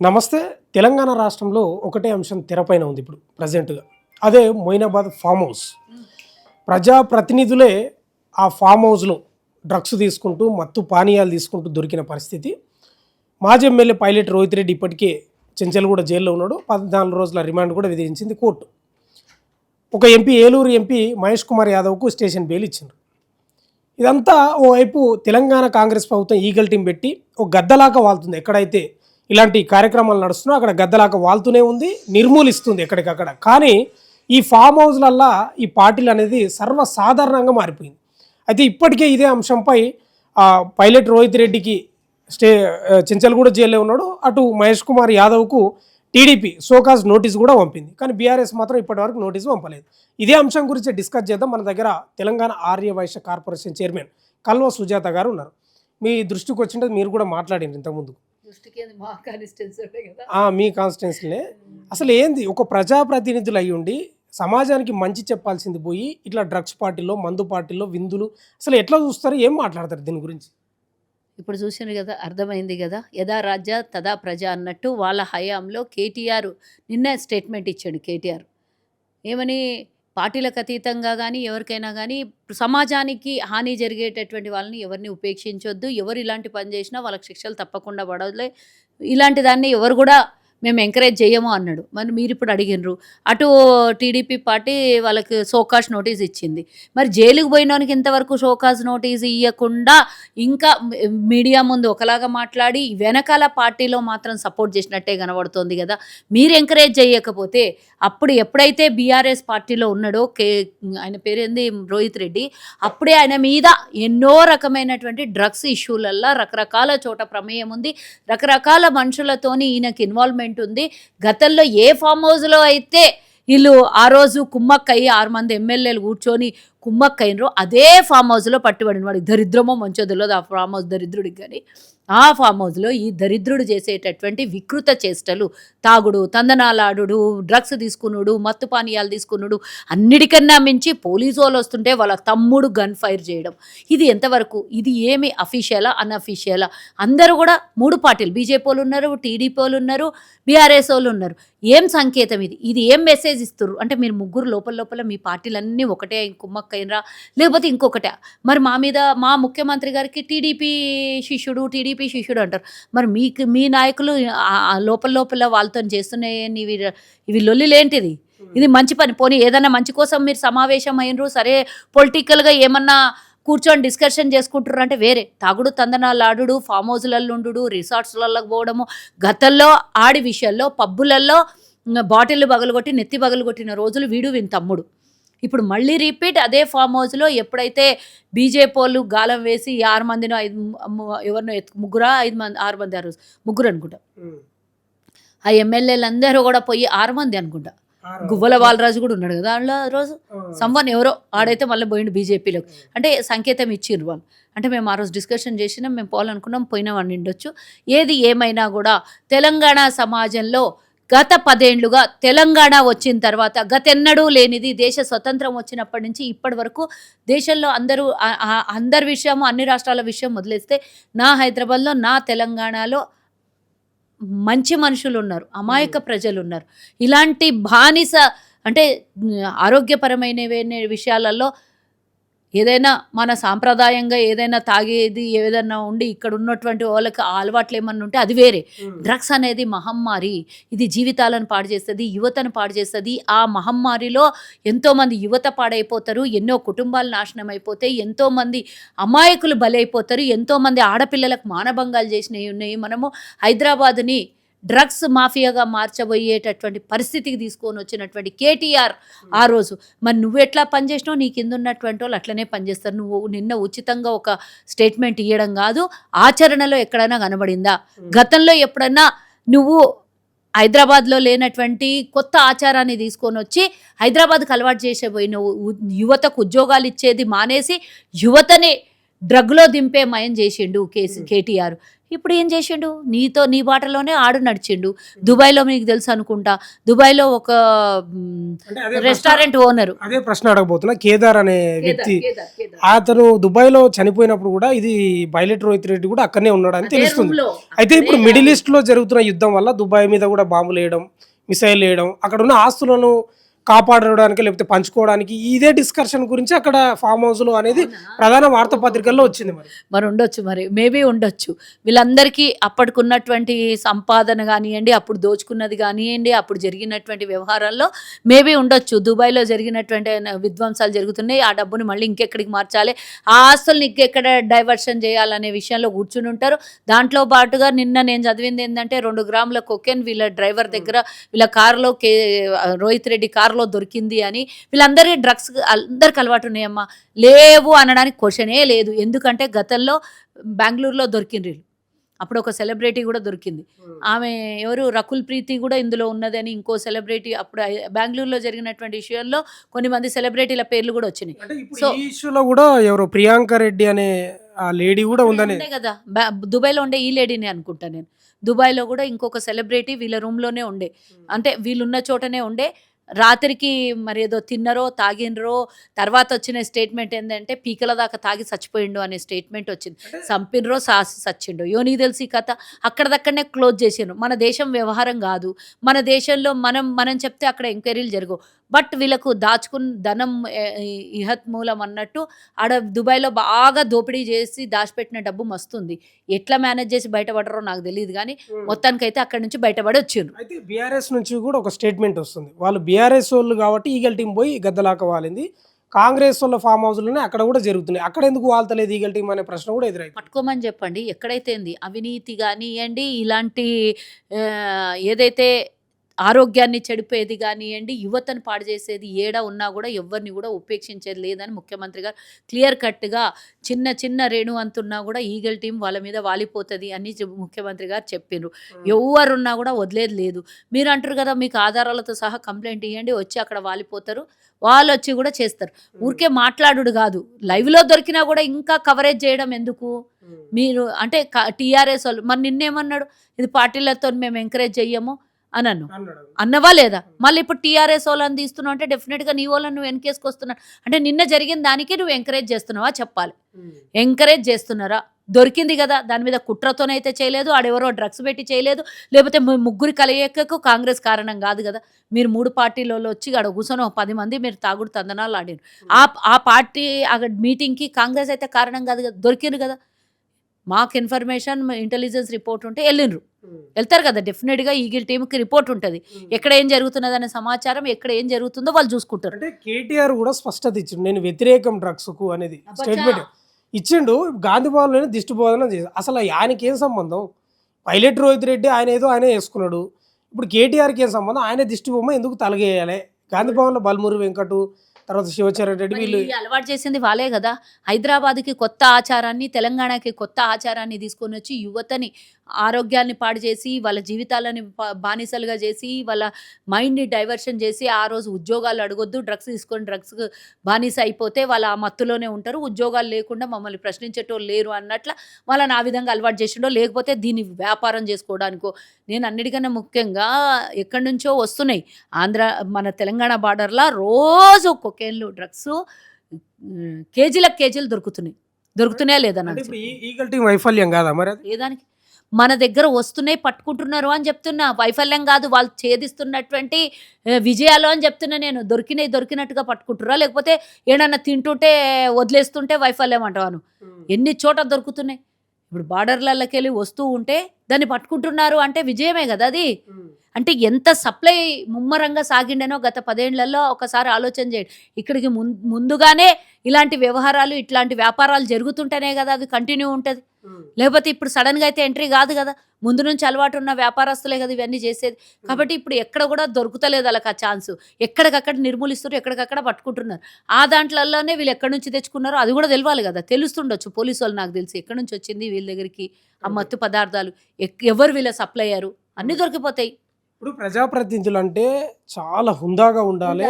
నమస్తే. తెలంగాణ రాష్ట్రంలో ఒకటే అంశం తెరపైన ఉంది ఇప్పుడు ప్రజెంట్‌గా. అదే మొయినాబాద్ ఫామ్ హౌస్. ప్రజాప్రతినిధులే ఆ ఫామ్ హౌస్‌లో డ్రగ్స్ తీసుకుంటూ, మత్తు పానీయాలు తీసుకుంటూ దొరికిన పరిస్థితి. మాజీ ఎమ్మెల్యే పైలట్ రోహిత్ రెడ్డి ఇప్పటికే చెంచల్గూడ జైల్లో ఉన్నాడు. 14 రోజుల రిమాండ్ కూడా విధించింది కోర్టు. ఒక ఎంపీ, ఏలూరు ఎంపీ మహేష్ కుమార్ యాదవ్‌కు స్టేషన్ బెయిల్ ఇచ్చిండ్రు. ఇదంతా ఓవైపు తెలంగాణ కాంగ్రెస్ ప్రభుత్వం ఈగల్ టీం పెట్టి ఒక గద్దలాగా వాళ్తుంది. ఎక్కడైతే ఇలాంటి కార్యక్రమాలు నడుస్తున్నా అక్కడ గద్దలాగా వాళ్తూనే ఉంది, నిర్మూలిస్తుంది ఎక్కడికక్కడ. కానీ ఈ ఫామ్ హౌస్లల్లా ఈ పార్టీలు అనేది సర్వసాధారణంగా మారిపోయింది. అయితే ఇప్పటికే ఇదే అంశంపై పైలట్ రోహిత్ రెడ్డికి చెంచల్గూడ జైల్లో ఉన్నాడు. అటు మహేష్ కుమార్ యాదవ్కు టీడీపీ షోకాజ్ నోటీస్ కూడా పంపింది. కానీ బీఆర్ఎస్ మాత్రం ఇప్పటివరకు నోటీసు పంపలేదు. ఇదే అంశం గురించి డిస్కస్ చేద్దాం. మన దగ్గర తెలంగాణ ఆర్య వైశ్య కార్పొరేషన్ చైర్మన్ కల్వ సుజాత గారు ఉన్నారు. మీ దృష్టికి వచ్చింటే మీరు కూడా మాట్లాడింది ఇంతకుముందు. మీ కాన్స్టిట్యున్సీలే. అసలు ఏంది, ఒక ప్రజాప్రతినిధులు అయ్యుండి సమాజానికి మంచి చెప్పాల్సింది పోయి ఇట్లా డ్రగ్స్ పార్టీలో, మందు పార్టీలో విందులు అసలు ఎట్లా చూస్తారు, ఏం మాట్లాడతారు దీని గురించి? ఇప్పుడు చూసినారు కదా, అర్థమైంది కదా. యథా రాజ్య తదా ప్రజ అన్నట్టు వాళ్ళ హయాంలో కేటీఆర్ నిన్న స్టేట్మెంట్ ఇచ్చాడు. కేటీఆర్ ఏమని, పార్టీలకు అతీతంగా కానీ ఎవరికైనా కానీ సమాజానికి హాని జరిగేటటువంటి వాళ్ళని ఎవరిని ఉపేక్షించొద్దు, ఎవరు ఇలాంటి పని చేసినా వాళ్ళకి శిక్షలు తప్పకుండా పడలే, ఇలాంటి దాన్ని ఎవరు కూడా మేము ఎంకరేజ్ చేయము అన్నాడు. మరి మీరు ఇప్పుడు అడిగినరు, అటు టీడీపీ పార్టీ వాళ్ళకి షోకాజ్ నోటీస్ ఇచ్చింది. మరి జైలుకు పోయినోనికి ఇంతవరకు షోకాజ్ నోటీస్ ఇవ్వకుండా ఇంకా మీడియా ముందు ఒకలాగా మాట్లాడి వెనకాల పార్టీలో మాత్రం సపోర్ట్ చేసినట్టే కనబడుతోంది కదా. మీరు ఎంకరేజ్ చేయకపోతే అప్పుడు ఎప్పుడైతే బీఆర్ఎస్ పార్టీలో ఉన్నాడో ఆయన పేరేంది రోహిత్ రెడ్డి, అప్పుడే ఆయన మీద ఎన్నో రకమైనటువంటి డ్రగ్స్ ఇష్యూలల్లో రకరకాల చోట ప్రమేయం ఉంది, రకరకాల మనుషులతోని ఈయనకి ఇన్వాల్వ్మెంట్ ఉంది. గతంలో ఏ ఫామ్ హౌస్లో అయితే వీళ్ళు ఆ రోజు కుమ్మక్కయ్యి 6 మంది ఎమ్మెల్యేలు కూర్చొని కుమ్మక్కయినరు, అదే ఫామ్ హౌస్లో పట్టుబడిన వాడికి దరిద్రమో మంచో తెలియదు ఆ ఫామ్ హౌస్ దరిద్రుడికి. కానీ ఆ ఫామ్ హౌస్లో ఈ దరిద్రుడు చేసేటటువంటి వికృత చేష్టలు, తాగుడు, తందనాలాడు, డ్రగ్స్ తీసుకున్నాడు, మత్తు పానీయాలు తీసుకున్నాడు, అన్నిటికన్నా మించి పోలీసు వాళ్ళు వస్తుంటే వాళ్ళ తమ్ముడు గన్ ఫైర్ చేయడం, ఇది ఎంతవరకు, ఇది ఏమి అఫీషియలా అన్అఫీషియలా? అందరూ కూడా 3 పార్టీలు, బీజేపీ వాళ్ళు ఉన్నారు, టీడీపీ వాళ్ళు ఉన్నారు, బీఆర్ఎస్ వాళ్ళు ఉన్నారు. ఏం సంకేతం ఇది? ఇది ఏం మెసేజ్ ఇస్తారు అంటే, మీరు ముగ్గురు లోపల మీ పార్టీలన్నీ ఒకటే కుమ్మక్కైనరా, లేకపోతే ఇంకొకటే? మరి మా మీద మా ముఖ్యమంత్రి గారికి టీడీపీ శిష్యుడు అంటారు. మరి మీ నాయకులు లోపల వాళ్ళతో చేస్తున్నాయని ఇవి లొల్లిలేంటిది? ఇది మంచి పని. పోనీ ఏదైనా మంచి కోసం మీరు సమావేశం అయినరు, సరే పొలిటికల్గా ఏమన్నా కూర్చొని డిస్కషన్ చేసుకుంటారు అంటే వేరే. తాగుడు, తందనాలు ఆడు, ఫామ్ హౌస్లలో ఉండు, రిసార్ట్స్లకు పోవడము, గతంలో ఆడి విషయాల్లో పబ్బులలో బాటిల్ పగలగొట్టి నెత్తి పగలగొట్టిన రోజులు వీడు వీని తమ్ముడు. ఇప్పుడు మళ్ళీ రిపీట్ అదే ఫామ్ హౌస్లో ఎప్పుడైతే బీజేపీ వాళ్ళు గాలం వేసి 6 మందినో 5 ఎవరినో ముగ్గురా 5 మంది 6 మంది ఆ రోజు ముగ్గురు అనుకుంటా, ఆ ఎమ్మెల్యేలందరూ కూడా పోయి 6 మంది అనుకుంటా, గువ్వల బాలరాజు కూడా ఉన్నాడు కదా అందులో రోజు, సంవన్ ఎవరో ఆడైతే మళ్ళీ పోయిండు బీజేపీలోకి. అంటే సంకేతం ఇచ్చిర్రు వాళ్ళు. అంటే మేము ఆ రోజు డిస్కషన్ చేసినాం, మేము పోవాలనుకున్నాం, పోయినామని ఉండొచ్చు. ఏది ఏమైనా కూడా తెలంగాణ సమాజంలో గత 10 ఏళ్లుగా తెలంగాణ వచ్చిన తర్వాత గతెన్నడూ లేనిది, దేశ స్వతంత్రం వచ్చినప్పటి నుంచి ఇప్పటి వరకు దేశంలో అందరి విషయము, అన్ని రాష్ట్రాల విషయం వదిలేస్తే నా హైదరాబాద్లో, నా తెలంగాణలో మంచి మనుషులు ఉన్నారు, అమాయక ప్రజలు ఉన్నారు. ఇలాంటి బానిస అంటే ఆరోగ్యపరమైన విషయాలలో ఏదైనా మన సాంప్రదాయంగా ఏదైనా తాగేది ఏదైనా ఉండి ఇక్కడ ఉన్నటువంటి వాళ్ళకి అలవాట్లు ఏమన్నా ఉంటే అది వేరే. డ్రగ్స్ అనేది మహమ్మారి, ఇది జీవితాలను పాడు చేస్తుంది, యువతను పాడు చేస్తుంది. ఆ మహమ్మారిలో ఎంతోమంది యువత పాడైపోతారు, ఎన్నో కుటుంబాలు నాశనం అయిపోతాయి, ఎంతోమంది అమాయకులు బలైపోతారు, ఎంతోమంది ఆడపిల్లలకు మానభంగాలు చేసినవి ఉన్నాయి. మనము హైదరాబాద్ని డ్రగ్స్ మాఫియాగా మార్చబోయేటటువంటి పరిస్థితికి తీసుకొని వచ్చినటువంటి కేటీఆర్ ఆ రోజు, మరి నువ్వు ఎట్లా పనిచేసినావు, నీ కింద ఉన్నటువంటి వాళ్ళు అట్లనే పనిచేస్తారు. నువ్వు నిన్న ఉచితంగా ఒక స్టేట్మెంట్ ఇవ్వడం కాదు, ఆచరణలో ఎక్కడైనా కనబడిందా? గతంలో ఎప్పుడన్నా నువ్వు హైదరాబాద్లో లేనటువంటి కొత్త ఆచారాన్ని తీసుకొని వచ్చి హైదరాబాద్కి అలవాటు చేసేపోయిన యువతకు ఉద్యోగాలు ఇచ్చేది మానేసి యువతని డ్రగ్లో దింపే మయం చేసిండు కేటీఆర్. ఇప్పుడు ఏం చేసిండు, నీ బాటలోనే ఆడు నడిచిండు. దుబాయ్లో మీకు తెలుసు అనుకుంటా, దుబాయ్లో ఒక అంటే అదే రెస్టారెంట్ ఓనరు అదే ప్రశ్న అడగబోతున్నా. కేదార్ అనే వ్యక్తి అతను దుబాయ్లో చనిపోయినప్పుడు కూడా ఇది పైలట్ రోహిత్ రెడ్డి కూడా అక్కడనే ఉన్నాడు అని తెలుస్తుంది. అయితే ఇప్పుడు మిడిల్ ఈస్ట్ లో జరుగుతున్న యుద్ధం వల్ల దుబాయ్ మీద కూడా బాంబులు వేయడం, మిసైల్ వేయడం, అక్కడ ఉన్న ఆస్తులను కాపాడడానికి లేకపోతే పంచుకోవడానికి ఇదే డిస్కషన్ గురించి అక్కడ ఫామ్ హౌస్ లో అనేది ప్రధాన వార్తాపత్రికల్లో వచ్చింది. మరి ఉండొచ్చు, మరి మేబీ ఉండొచ్చు. వీళ్ళందరికీ అప్పటికున్నటువంటి సంపాదన కానివ్వండి, అప్పుడు దోచుకున్నది కానివ్వండి, అప్పుడు జరిగినటువంటి వ్యవహారాల్లో మేబీ ఉండొచ్చు. దుబాయ్లో జరిగినటువంటి విధ్వంసాలు జరుగుతున్నాయి, ఆ డబ్బుని మళ్ళీ ఇంకెక్కడికి మార్చాలి, ఆ ఆస్తుల్ని ఇంకెక్కడ డైవర్షన్ చేయాలనే విషయంలో కూర్చుని ఉంటారు. దాంట్లో పాటుగా నిన్న నేను చదివింది ఏంటంటే 2 గ్రాముల కొకెన్ వీళ్ళ డ్రైవర్ దగ్గర, వీళ్ళ కారులో రోహిత్ రెడ్డి కారులో దొరికింది అని. వీళ్ళందరికీ డ్రగ్స్ అందరికి అలవాటు ఉన్నాయమ్మా, లేవు అనడానికి క్వశ్చనే లేదు. ఎందుకంటే గతంలో బెంగళూరులో దొరికిండ్రు, అప్పుడు ఒక సెలబ్రిటీ కూడా దొరికింది. ఆమె ఎవరు, రకుల్ ప్రీతి కూడా ఇందులో ఉన్నదని ఇంకో సెలబ్రిటీ, అప్పుడు బెంగళూరులో జరిగినటువంటి విషయంలో కొన్ని మంది సెలబ్రిటీల పేర్లు కూడా వచ్చినాయి. సో ఈ ఇష్యూలో కూడా ఎవరో ప్రియాంక రెడ్డి అనే ఆ లేడీ కూడా ఉందని కదా, దుబాయ్లో ఉండే ఈ లేడీని అనుకుంటా నేను. దుబాయ్లో కూడా ఇంకొక సెలబ్రిటీ వీళ్ళ రూమ్లోనే ఉండే, అంటే వీళ్ళున్న చోటనే ఉండే. రాత్రికి మరి ఏదో తిన్నరో తాగినరో, తర్వాత వచ్చిన స్టేట్మెంట్ ఏంటంటే పీకల దాకా తాగి చచ్చిపోయిండు అనే స్టేట్మెంట్ వచ్చింది. చంపినరో చచ్చిండో నీకు తెలిసి కథ. అక్కడదక్కడనే క్లోజ్ చేసిండ్రు. మన దేశం వ్యవహారం కాదు, మన దేశంలో మనం చెప్తే అక్కడ ఎంక్వైరీలు జరగవు. బట్ వీళ్ళకు దాచుకున్న ధనం ఇహత్ మూలం అన్నట్టు ఆడ దుబాయ్లో బాగా దోపిడీ చేసి దాచిపెట్టిన డబ్బు మస్తుంది. ఎట్లా మేనేజ్ చేసి బయటపడరో నాకు తెలియదు, కానీ మొత్తానికైతే అక్కడి నుంచి బయటపడి వచ్చిండ్రు. అయితే బీఆర్ఎస్ నుంచి కూడా ఒక స్టేట్మెంట్ వస్తుంది. వాళ్ళు బీఆర్ఎస్ వాళ్ళు కాబట్టి ఈగల్ టీం పోయి గద్దలాక వాలింది, కాంగ్రెస్ వాళ్ళ ఫామ్ హౌస్లోనే అక్కడ కూడా జరుగుతున్నాయి, అక్కడ ఎందుకు వాళ్తలేదు ఈగల్ టీం అనే ప్రశ్న కూడా ఎదురైంది. పట్టుకోమని చెప్పండి. ఎక్కడైతే అవినీతి కానివ్వండి, ఇలాంటి ఏదైతే ఆరోగ్యాన్ని చెడిపోయేది కానివ్వండి, యువతను పాడు చేసేది ఏడా ఉన్నా కూడా ఎవరిని కూడా ఉపేక్షించేది లేదని ముఖ్యమంత్రి గారు క్లియర్ కట్గా, చిన్న రేణు అంతున్నా కూడా ఈగల్ టీం వాళ్ళ మీద వాలిపోతుంది అని ముఖ్యమంత్రి గారు చెప్పిండ్రు. ఎవరున్నా కూడా వదిలేదు లేదు. మీరు అంటారు కదా, మీకు ఆధారాలతో సహా కంప్లైంట్ ఇవ్వండి, వచ్చి అక్కడ వాలిపోతారు, వాళ్ళు వచ్చి కూడా చేస్తారు. ఊరికే మాట్లాడు కాదు, లైవ్లో దొరికినా కూడా ఇంకా కవరేజ్ చేయడం ఎందుకు? మీరు అంటే టీఆర్ఎస్ వాళ్ళు మరి నిన్నేమన్నాడు, ఇది పార్టీలతో మేము ఎంకరేజ్ చెయ్యము అని అన్నవా లేదా? మళ్ళీ ఇప్పుడు టీఆర్ఎస్ వాళ్ళని తీస్తున్నావు అంటే డెఫినెట్గా నీ వాళ్ళని నువ్వు వెనకేసుకొస్తున్నావు అంటే నిన్న జరిగిన దానికి నువ్వు ఎంకరేజ్ చేస్తున్నావా చెప్పాలి. ఎంకరేజ్ చేస్తున్నారా? దొరికింది కదా, దాని మీద కుట్రతోనైతే చేయలేదు, ఆడెవరో డ్రగ్స్ పెట్టి చేయలేదు, లేకపోతే ముగ్గురు కలయికకు కాంగ్రెస్ కారణం కాదు కదా. మీరు 3 పార్టీలలో వచ్చి ఆడ కూర్చొని 10 మంది మీరు తాగుడు తందనాలు ఆడారు. ఆ పార్టీ మీటింగ్కి కాంగ్రెస్ అయితే కారణం కాదు కదా, దొరికిండ్రు కదా. మాకు ఇన్ఫర్మేషన్, ఇంటెలిజెన్స్ రిపోర్ట్ ఉంటే వెళ్తారు కదా, డెఫినెట్గా ఈగిల్ టీంకి రిపోర్ట్ ఉంటుంది, ఎక్కడ ఏం జరుగుతున్నది అనే సమాచారం, ఎక్కడ ఏం జరుగుతుందో వాళ్ళు చూసుకుంటారు. అంటే కేటీఆర్ కూడా స్పష్టత ఇచ్చిండు, నేను వ్యతిరేకం డ్రగ్స్కు అనేది స్టేట్మెంట్ ఇచ్చిండు. గాంధీ భవన్లోనే దిష్టి బోధన చేసి అసలు ఆయనకి ఏం సంబంధం? పైలట్ రోహిత్ రెడ్డి ఆయన ఏదో ఆయన వేసుకున్నాడు, ఇప్పుడు కేటీఆర్కి ఏం సంబంధం? ఆయన దిష్టి బొమ్మ ఎందుకు తలగేయాలి? గాంధీ భవన్లో బల్మూరి వెంకటు, తర్వాత శివచరణ్ రెడ్డి వీళ్ళు అలవాటు చేసింది వాళ్ళే కదా. హైదరాబాద్కి కొత్త ఆచారాన్ని, తెలంగాణకి కొత్త ఆచారాన్ని తీసుకొని వచ్చి యువతని ఆరోగ్యాన్ని పాడు చేసి, వాళ్ళ జీవితాలని బానిసలుగా చేసి, వాళ్ళ మైండ్ని డైవర్షన్ చేసి, ఆ రోజు ఉద్యోగాలు అడగొద్దు, డ్రగ్స్ తీసుకొని డ్రగ్స్ బానిస అయిపోతే వాళ్ళు ఆ మత్తులోనే ఉంటారు, ఉద్యోగాలు లేకుండా మమ్మల్ని ప్రశ్నించేటోళ్ళు లేరు అన్నట్ల వాళ్ళని ఆ విధంగా అలవాటు చేసిండో, లేకపోతే దీన్ని వ్యాపారం చేసుకోవడానికో. నేను అన్నిటికన్నా ముఖ్యంగా ఎక్కడి నుంచో వస్తున్నాయి, మన తెలంగాణ బార్డర్లో రోజు కొకేన్లు, డ్రగ్స్ కేజీలు దొరుకుతున్నాయా లేదన్నా? ఈగల్ టీం వైఫల్యం కాదా మరి? ఏదానికి మన దగ్గర వస్తున్నాయి, పట్టుకుంటున్నారు అని చెప్తున్నా. వైఫల్యం కాదు, వాళ్ళు ఛేదిస్తున్నటువంటి విజయాలు అని చెప్తున్నా నేను. దొరికినట్టుగా పట్టుకుంటురా, లేకపోతే ఏడన్నా తింటుంటే వదిలేస్తుంటే వైఫల్యం అంటావాను? ఎన్ని చోట దొరుకుతున్నాయి. ఇప్పుడు బార్డర్లకి వెళ్ళి వస్తూ ఉంటే దాన్ని పట్టుకుంటున్నారు అంటే విజయమే కదా అది. అంటే ఎంత సప్లై ముమ్మరంగా సాగిండేనో గత 10 ఏళ్లలో ఒకసారి ఆలోచన చేయండి. ఇక్కడికి ముందుగానే ఇలాంటి వ్యవహారాలు, ఇట్లాంటి వ్యాపారాలు జరుగుతుంటేనే కదా అది కంటిన్యూ ఉంటుంది. లేకపోతే ఇప్పుడు సడన్గా అయితే ఎంట్రీ కాదు కదా, ముందు నుంచి అలవాటు ఉన్న వ్యాపారస్తులే కదా ఇవన్నీ చేసేది. కాబట్టి ఇప్పుడు ఎక్కడ కూడా దొరుకుతలేదు వాళ్ళకి ఆ ఛాన్స్. ఎక్కడికక్కడ నిర్మూలిస్తున్నారు, ఎక్కడికక్కడ పట్టుకుంటున్నారు. ఆ దాంట్లలోనే వీళ్ళు ఎక్కడి నుంచి తెచ్చుకున్నారో అది కూడా తెలియాలి కదా, తెలుస్తుండొచ్చు పోలీసు వాళ్ళు. నాకు తెలిసి ఎక్కడి నుంచి వచ్చింది వీళ్ళ దగ్గరికి ఆ మత్తు పదార్థాలు, ఎవరు వీళ్ళ సప్లై అయ్యారు, అన్నీ దొరికిపోతాయి. ఇప్పుడు ప్రజాప్రతినిధులు అంటే చాలా హుందాగా ఉండాలి,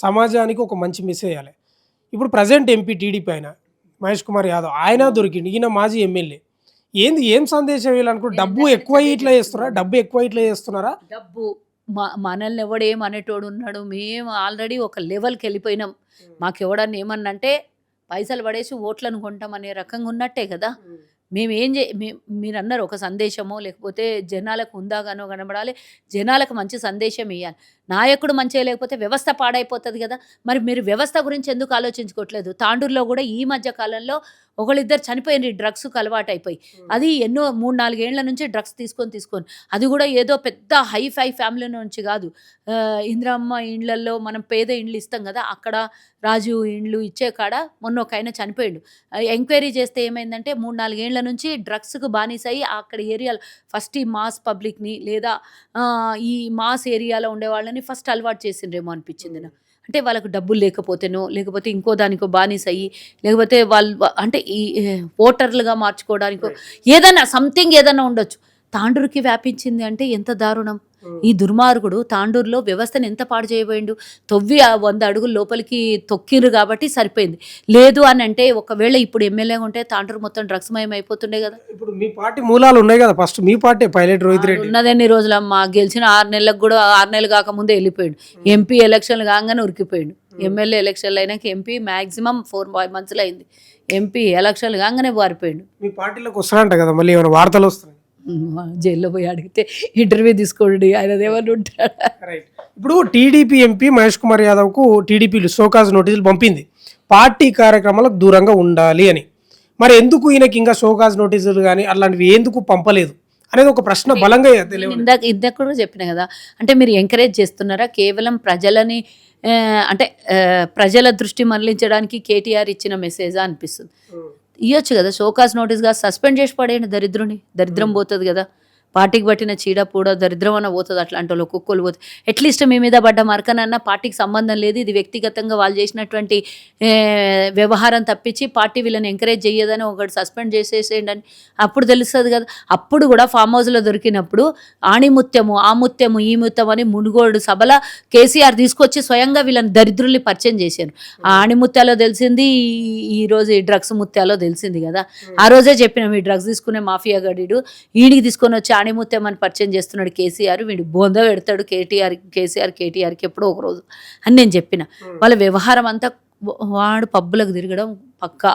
సమాజానికి ఒక మంచి మెసేజ్ వేయాలి. ఇప్పుడు ప్రజెంట్ ఎంపీ టీడీపీ ఆయన మహేష్ కుమార్ యాదవ్ ఆయన దొరికిండు, ఈయన మాజీ ఎమ్మెల్యే. ఏంది ఏం సందేశం వీళ్ళనుకో డబ్బు ఎక్కువ ఇట్లా చేస్తున్నారా, డబ్బు ఎక్కువ ఇట్లా చేస్తున్నారా? డబ్బు మనల్ని ఎవడేమనేటోడు ఉన్నాడు, మేము ఆల్రెడీ ఒక లెవెల్కి వెళ్ళిపోయినాం. మాకెవడన్నా ఏమన్నంటే పైసలు పడేసి ఓట్లను కొంటాం అనే రకంగా ఉన్నట్టే కదా. మేము ఏం చే మీరన్నారు ఒక సందేశమో లేకపోతే జనాలకు ఉందాగానో కనబడాలి, జనాలకు మంచి సందేశం ఇవ్వాలి. నాయకుడు మంచిగా లేకపోతే వ్యవస్థ పాడైపోతుంది కదా. మరి మీరు వ్యవస్థ గురించి ఎందుకు ఆలోచించుకోవట్లేదు? తాండూరులో కూడా ఈ మధ్య కాలంలో ఒకళ్ళిద్దరు చనిపోయింది డ్రగ్స్కి అలవాటు అయిపోయి. అది ఎన్నో 3-4 ఏళ్ల నుంచి డ్రగ్స్ తీసుకొని అది కూడా ఏదో పెద్ద హై ఫ్యామిలీ నుంచి కాదు. ఇందిరమ్మ ఇండ్లల్లో మనం పేద ఇండ్లు ఇస్తాం కదా, అక్కడ రాజు ఇండ్లు ఇచ్చే కాడ మొన్న ఒక ఆయన చనిపోయిండు. ఎంక్వైరీ చేస్తే ఏమైందంటే 3-4 ఏళ్ల నుంచి డ్రగ్స్కు బానిసయి అక్కడ ఏరియాలో ఫస్ట్ ఈ మాస్ పబ్లిక్ని లేదా ఈ మాస్ ఏరియాలో ఉండే వాళ్ళని ఫస్ట్ అలవాటు చేసిండ్రేమో అనిపించింది నాకు. అంటే వాళ్ళకు డబ్బులు లేకపోతేనో లేకపోతే ఇంకో దానికో బానిస అయ్యి లేకపోతే వాళ్ళు అంటే ఈ ఓటర్లుగా మార్చుకోవడానికో ఏదైనా సంథింగ్ ఏదైనా ఉండొచ్చు. తాండూరుకి వ్యాపించింది అంటే ఎంత దారుణం. ఈ దుర్మార్గుడు తాండూరులో వ్యవస్థను ఎంత పాడు చేయబోయిండు. తొవ్వి 100 అడుగులు లోపలికి తొక్కిర్రు కాబట్టి సరిపోయింది. లేదు అని అంటే ఒకవేళ ఇప్పుడు ఎమ్మెల్యేగా ఉంటే తాండూరు మొత్తం డ్రగ్స్ మయం అయిపోతుండే కదా. ఇప్పుడు మీ పార్టీ మూలాలు ఉన్నాయి కదా, ఫస్ట్ మీ పార్టీ పైలట్ రోహిత్ రెడ్డి ఉన్నదన్ని రోజులమ్మా, గెలిచిన 6 నెలలకు కూడా 6 నెలలు కాకముందే వెళ్ళిపోయాడు. ఎంపీ ఎలక్షన్లు కాగానే ఉరికిపోయాడు. ఎమ్మెల్యే ఎలక్షన్లు అయినాక ఎంపీ మ్యాక్సిమం 4 monthsలో అయింది. ఎంపీ ఎలక్షన్లు కాగానే పారిపోయాడు. మీ పార్టీలోకి వస్తారంట కదా, మళ్ళీ ఏమైనా వార్తలు వస్తున్నాయి? జైల్లో పోయి అడిగితే ఇంటర్వ్యూ తీసుకోండి, ఆయన ఏమని ఉంటాడు. రైట్. ఇప్పుడు టీడీపీ ఎంపీ మహేష్ కుమార్ యాదవ్కు టీడీపీలు షోకాజ్ నోటీసులు పంపింది పార్టీ కార్యక్రమాలకు దూరంగా ఉండాలి అని. మరి ఎందుకు ఈయనకి ఇంకా షోకాజ్ నోటీసులు కానీ అలాంటివి ఎందుకు పంపలేదు అనేది ఒక ప్రశ్న బలంగా ఇందాక కూడా చెప్పిన కదా. అంటే మీరు ఎంకరేజ్ చేస్తున్నారా కేవలం ప్రజలని అంటే ప్రజల దృష్టి మరలించడానికి కేటీఆర్ ఇచ్చిన మెసేజా అనిపిస్తుంది. ఇవ్వచ్చు కదా, షోకాజ్ నోటీస్గా సస్పెండ్ చేసి పడేయండి, దరిద్రం పోతుంది కదా. పార్టీకి పట్టిన చీడ పూడ దరిద్రం అన్న పోతుంది. అట్లాంటి వాళ్ళు ఒక్కొక్కరు పోతుంది. అట్లీస్ట్ మీ మీద పడ్డ మరకనన్నా పార్టీకి సంబంధం లేదు, ఇది వ్యక్తిగతంగా వాళ్ళు చేసినటువంటి వ్యవహారం తప్పించి పార్టీ వీళ్ళని ఎంకరేజ్ చేయదని ఒకటి సస్పెండ్ చేసేసేయండి అని అప్పుడు తెలుస్తుంది కదా. అప్పుడు కూడా ఫామ్ హౌస్లో దొరికినప్పుడు ఆణిముత్యము ఆ ముత్యము ఈ ముత్యం అని మునుగోడు సభల కేసీఆర్ తీసుకొచ్చి స్వయంగా వీళ్ళని దరిద్రుల్ని పరిచయం చేశారు. ఆ ఆణిముత్యాలో తెలిసింది, ఈరోజు ఈ డ్రగ్స్ ముత్యాలో తెలిసింది కదా. ఆ రోజే చెప్పినాం ఈ డ్రగ్స్ తీసుకునే మాఫియా గడీడు ఈడికి తీసుకొని వచ్చి ఆణిముత్యం అని పరిచయం చేస్తున్నాడు కేసీఆర్, వీడు బొంద పెడతాడు కేటీఆర్కి ఎప్పుడో ఒక రోజు అని నేను చెప్పిన. వాళ్ళ వ్యవహారం అంతా వాడు పబ్బులకు తిరగడం పక్కా.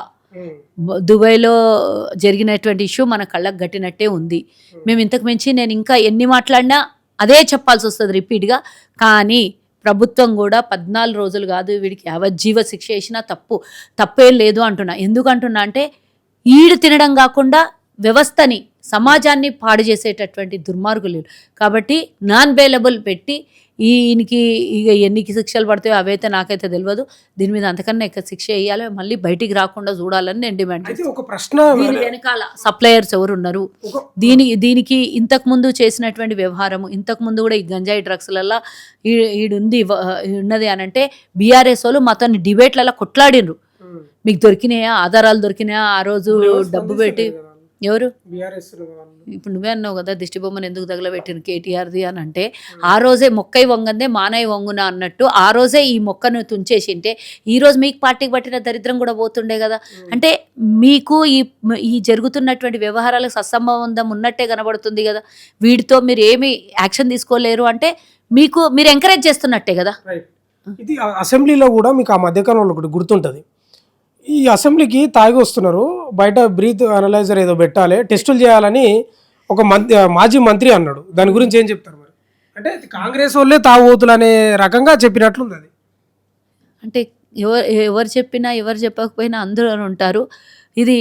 దుబాయ్లో జరిగినటువంటి ఇష్యూ మన కళ్ళకు గట్టినట్టే ఉంది. మేము ఇంతకు మించి నేను ఇంకా ఎన్ని మాట్లాడినా అదే చెప్పాల్సి వస్తుంది రిపీట్గా. కానీ ప్రభుత్వం కూడా 14 రోజులు కాదు, వీడికి యావజ్జీవ శిక్ష వేసినా తప్పేం లేదు అంటున్నా. ఎందుకు అంటున్నా అంటే ఈడు తినడం కాకుండా వ్యవస్థని సమాజాన్ని పాడు చేసేటటువంటి దుర్మార్గులు. కాబట్టి నాన్ బెయిలబుల్ పెట్టి ఈయనకి ఇక ఎన్ని శిక్షలు పడతాయో అవైతే నాకైతే తెలియదు. దీని మీద అంతకన్నా ఎక్కువ శిక్ష వేయాలి, మళ్ళీ బయటికి రాకుండా చూడాలని నేను డిమాండ్ చేస్తాను. ఒక ప్రశ్న, దీని వెనకాల సప్లయర్స్ ఎవరున్నారు, దీనికి ఇంతకుముందు చేసినటువంటి వ్యవహారము, ఇంతకుముందు కూడా ఈ గంజాయి డ్రగ్స్లలో ఉన్నది అని అంటే బీఆర్ఎస్ వాళ్ళు మాతోని డిబేట్లలో కొట్లాడినరు. మీకు దొరికినాయా ఆధారాలు దొరికినాయా ఆ రోజు డబ్బు పెట్టి ఎవరు ఇప్పుడు నువ్వే అన్నావు కదా దిష్టి బొమ్మను ఎందుకు తగలబెట్టిన కేటీఆర్ది అని అంటే ఆ రోజే మొక్కై వంగందే మానై వంగున అన్నట్టు ఆ రోజే ఈ మొక్కను తుంచేసింటే ఈ రోజు మీకు పార్టీకి పట్టిన దరిద్రం కూడా పోతుండే కదా. అంటే మీకు ఈ జరుగుతున్నటువంటి వ్యవహారాలకు సత్సంబంధం ఉన్నట్టే కనబడుతుంది కదా. వీటితో మీరు ఏమి యాక్షన్ తీసుకోలేరు అంటే మీరు ఎంకరేజ్ చేస్తున్నట్టే కదా. ఇది అసెంబ్లీలో కూడా మీకు ఆ మధ్యకాలంలో ఒకటి గుర్తుంటుంది. ఈ అసెంబ్లీకి తాగి వస్తున్నారు, బయట బ్రీత్ అనలైజర్ ఏదో పెట్టాలి, టెస్టులు చేయాలని ఒక మాజీ మంత్రి అన్నాడు. దాని గురించి ఏం చెప్తారు మరి? అంటే కాంగ్రెస్ వాళ్ళే తాగుబోతులు అనే రకంగా చెప్పినట్లుంది అది. అంటే ఎవరు చెప్పినా ఎవరు చెప్పకపోయినా అందరూ ఉంటారు. ఇది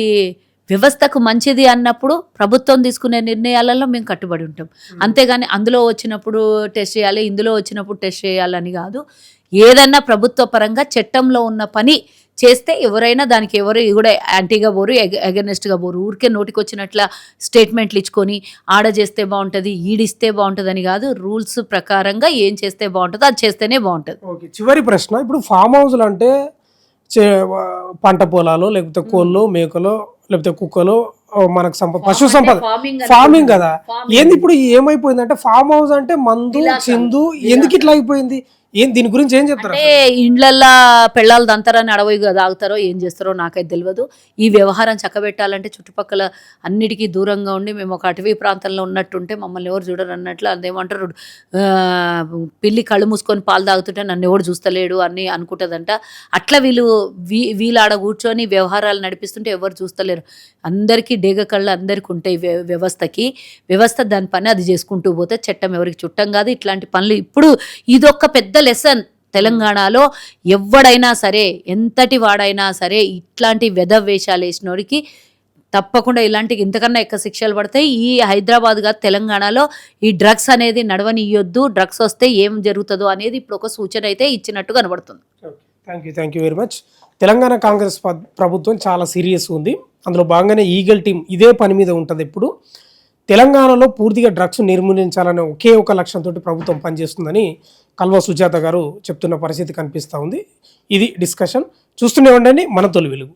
వ్యవస్థకు మంచిది అన్నప్పుడు ప్రభుత్వం తీసుకునే నిర్ణయాలలో మేము కట్టుబడి ఉంటాం. అంతేగాని అందులో వచ్చినప్పుడు టెస్ట్ చేయాలి, ఇందులో వచ్చినప్పుడు టెస్ట్ చేయాలని కాదు. ఏదన్నా ప్రభుత్వ పరంగా చట్టంలో ఉన్న పని చేస్తే ఎవరైనా దానికి ఎవరు కూడా యాంటీగా పోరు, అగెనెస్ట్గా పోరు. ఊరికే నోటికి వచ్చినట్ల స్టేట్మెంట్లు ఇచ్చుకొని ఆడ చేస్తే బాగుంటుంది, ఈడిస్తే బాగుంటుంది అని కాదు. రూల్స్ ప్రకారంగా ఏం చేస్తే బాగుంటుందో అది చేస్తేనే బాగుంటుంది. ఓకే, చివరి ప్రశ్న. ఇప్పుడు ఫామ్ హౌస్లు అంటే పంట పొలాలు, లేకపోతే కోళ్ళు, మేకలు, లేకపోతే కుక్కలు, మనకు పశు సంపద, ఫార్మింగ్ కదా. ఏంది ఇప్పుడు ఏమైపోయింది అంటే ఫామ్ హౌస్ అంటే మందు చిందు ఎందుకు ఇట్లా అయిపోయింది? ఏం దీని గురించి ఏం చెప్తారు అంటే ఇండ్లల్లో పెళ్ళాలు దంతారని అడవి తాగుతారో ఏం చేస్తారో నాకైతే తెలియదు. ఈ వ్యవహారం చక్కబెట్టాలంటే చుట్టుపక్కల అన్నిటికీ దూరంగా ఉండి మేము ఒక అటవీ ప్రాంతంలో ఉన్నట్టుంటే మమ్మల్ని ఎవరు చూడరు అన్నట్లు అదేమంటారు, పిల్లి కళ్ళు మూసుకొని పాలు తాగుతుంటే నన్ను ఎవడు చూస్తలేడు అని అనుకుంటుందంట. అట్లా వీళ్ళు ఆడ కూర్చొని వ్యవహారాలు నడిపిస్తుంటే ఎవరు చూస్తలేరు. అందరికీ డేగ కళ్ళు అందరికీ ఉంటాయి. వ్యవస్థ దాని పని అది చేసుకుంటూ పోతే చట్టం ఎవరికి చుట్టం కాదు. ఇట్లాంటి పనులు ఇప్పుడు ఇదొక పెద్ద లెసన్. తెలంగాణలో ఎవడైనా సరే, ఎంతటి వాడైనా సరే, ఇట్లాంటి వేషాలు వేసినోడికి తప్పకుండా ఇలాంటి ఇంతకన్నా ఎక్కువ శిక్షలు పడతాయి. ఈ హైదరాబాద్ కాదు తెలంగాణలో ఈ డ్రగ్స్ అనేది నడవనియొద్దు. డ్రగ్స్ వస్తే ఏం జరుగుతుందో అనేది ఇప్పుడు ఒక సూచన అయితే ఇచ్చినట్టు కనబడుతుంది. Thank you very much. Telangana Congress ప్రభుత్వం చాలా సీరియస్ ఉంది. అందులో భాగంగానే ఈగల్ టీం ఇదే పని మీద ఉంటుంది. ఇప్పుడు తెలంగాణలో పూర్తిగా డ్రగ్స్ నిర్మూలించాలనే ఒకే ఒక లక్ష్యంతో ప్రభుత్వం పనిచేస్తుందని కల్వ సుజాత గారు చెప్తున్న పరిస్థితి కనిపిస్తూ ఉంది. ఇది డిస్కషన్. చూస్తూనే ఉండండి మన తొలి వెలుగు.